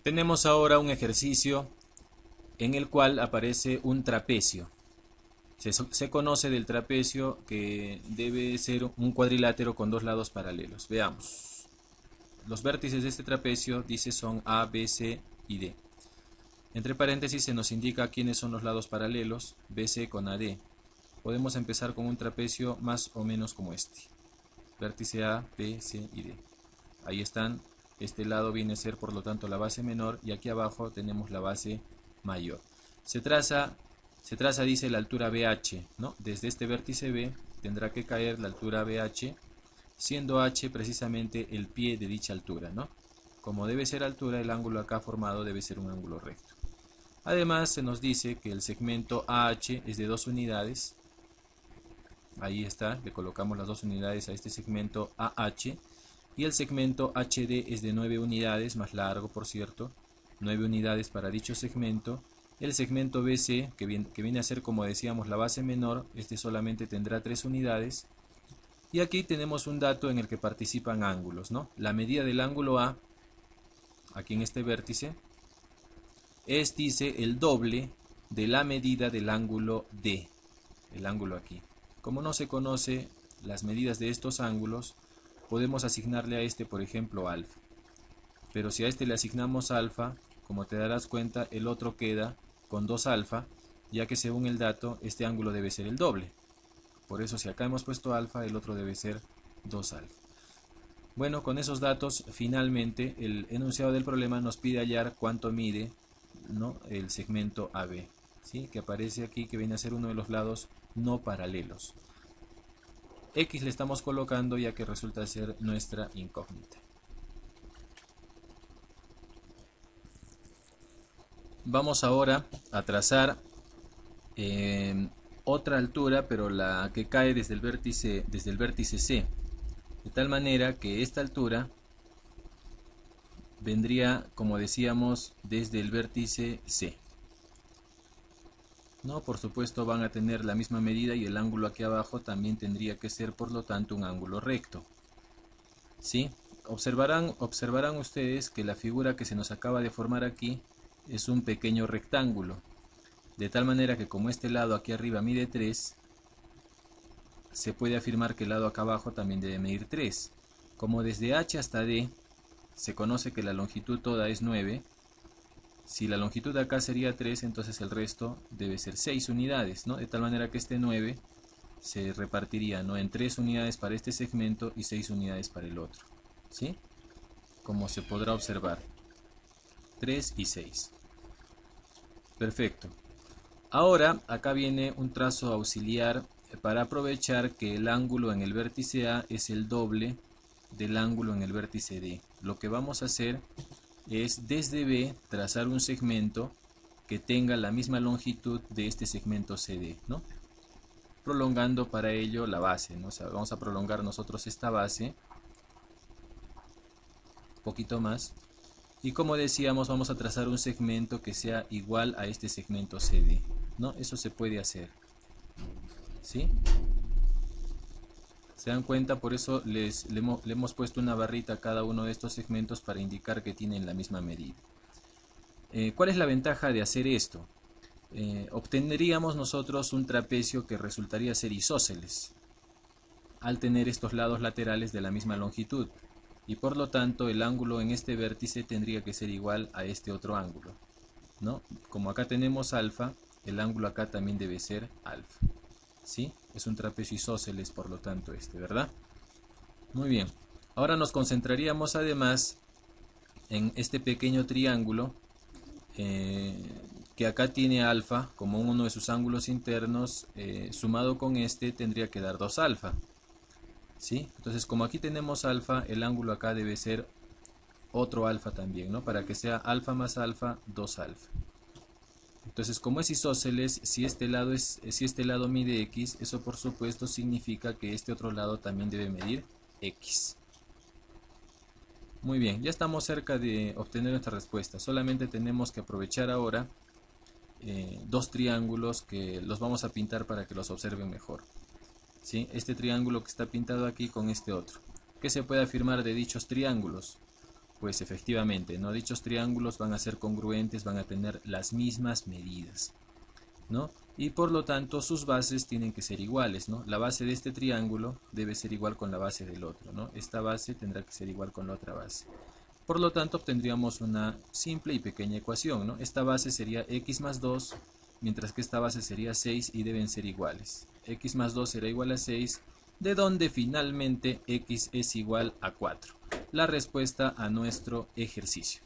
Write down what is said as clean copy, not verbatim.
Tenemos ahora un ejercicio en el cual aparece un trapecio. Se conoce del trapecio que debe ser un cuadrilátero con dos lados paralelos. Veamos. Los vértices de este trapecio, dice, son A, B, C y D. Entre paréntesis se nos indica quiénes son los lados paralelos, BC con AD. Podemos empezar con un trapecio más o menos como este. Vértice A, B, C y D. Ahí están. Este lado viene a ser por lo tanto la base menor y aquí abajo tenemos la base mayor. Se traza, dice, la altura BH, ¿no? Desde este vértice B tendrá que caer la altura BH, siendo H precisamente el pie de dicha altura, ¿no? Como debe ser altura, el ángulo acá formado debe ser un ángulo recto. Además se nos dice que el segmento AH es de 2 unidades. Ahí está, le colocamos las 2 unidades a este segmento AH. Y el segmento HD es de 9 unidades, más largo por cierto, 9 unidades para dicho segmento. El segmento BC, que viene a ser como decíamos la base menor, este solamente tendrá 3 unidades. Y aquí tenemos un dato en el que participan ángulos, ¿no? La medida del ángulo A, aquí en este vértice, es, dice, el doble de la medida del ángulo D, el ángulo aquí. Como no se conoce las medidas de estos ángulos, podemos asignarle a este, por ejemplo, alfa. Pero si a este le asignamos alfa, como te darás cuenta, el otro queda con 2 alfa, ya que según el dato, este ángulo debe ser el doble. Por eso si acá hemos puesto alfa, el otro debe ser 2 alfa. Bueno, con esos datos, finalmente, el enunciado del problema nos pide hallar cuánto mide, ¿no?, el segmento AB, ¿sí?, que aparece aquí, que viene a ser uno de los lados no paralelos. X le estamos colocando ya que resulta ser nuestra incógnita. Vamos ahora a trazar otra altura, pero la que cae desde el vértice C, de tal manera que esta altura vendría, como decíamos, desde el vértice C. No, por supuesto van a tener la misma medida y el ángulo aquí abajo también tendría que ser, por lo tanto, un ángulo recto. ¿Sí? Observarán ustedes que la figura que se nos acaba de formar aquí es un pequeño rectángulo. De tal manera que como este lado aquí arriba mide 3, se puede afirmar que el lado acá abajo también debe medir 3. Como desde H hasta D se conoce que la longitud toda es 9, si la longitud de acá sería 3, entonces el resto debe ser 6 unidades, ¿no? De tal manera que este 9 se repartiría, ¿no?, en 3 unidades para este segmento y 6 unidades para el otro, ¿sí? Como se podrá observar, 3 y 6. Perfecto. Ahora acá viene un trazo auxiliar para aprovechar que el ángulo en el vértice A es el doble del ángulo en el vértice D. Lo que vamos a hacer es desde B trazar un segmento que tenga la misma longitud de este segmento CD, ¿no?, prolongando para ello la base, ¿no? O sea, vamos a prolongar nosotros esta base un poquito más y, como decíamos, vamos a trazar un segmento que sea igual a este segmento CD, ¿no? Eso se puede hacer, ¿sí? ¿Se dan cuenta? Por eso le hemos puesto una barrita a cada uno de estos segmentos para indicar que tienen la misma medida. ¿Cuál es la ventaja de hacer esto? Obtendríamos nosotros un trapecio que resultaría ser isósceles al tener estos lados laterales de la misma longitud, y por lo tanto el ángulo en este vértice tendría que ser igual a este otro ángulo, ¿no? Como acá tenemos alfa, el ángulo acá también debe ser alfa, ¿sí? Es un trapecio isósceles, por lo tanto, ¿verdad? Muy bien. Ahora nos concentraríamos además en este pequeño triángulo que acá tiene alfa como uno de sus ángulos internos, sumado con este tendría que dar 2 alfa, ¿sí? Entonces, como aquí tenemos alfa, el ángulo acá debe ser otro alfa también, ¿no? Para que sea alfa más alfa, 2 alfa. Entonces, como es isósceles, si este lado mide x, eso por supuesto significa que este otro lado también debe medir x. Muy bien, ya estamos cerca de obtener nuestra respuesta. Solamente tenemos que aprovechar ahora dos triángulos que los vamos a pintar para que los observen mejor, ¿sí? Este triángulo que está pintado aquí con este otro. ¿Qué se puede afirmar de dichos triángulos? Pues efectivamente, ¿no? Dichos triángulos van a ser congruentes, van a tener las mismas medidas, ¿no? Y por lo tanto sus bases tienen que ser iguales, ¿no? La base de este triángulo debe ser igual con la base del otro, ¿no? Esta base tendrá que ser igual con la otra base. Por lo tanto obtendríamos una simple y pequeña ecuación, ¿no? Esta base sería x más 2, mientras que esta base sería 6 y deben ser iguales. X más 2 será igual a 6, de donde finalmente x es igual a 4. La respuesta a nuestro ejercicio.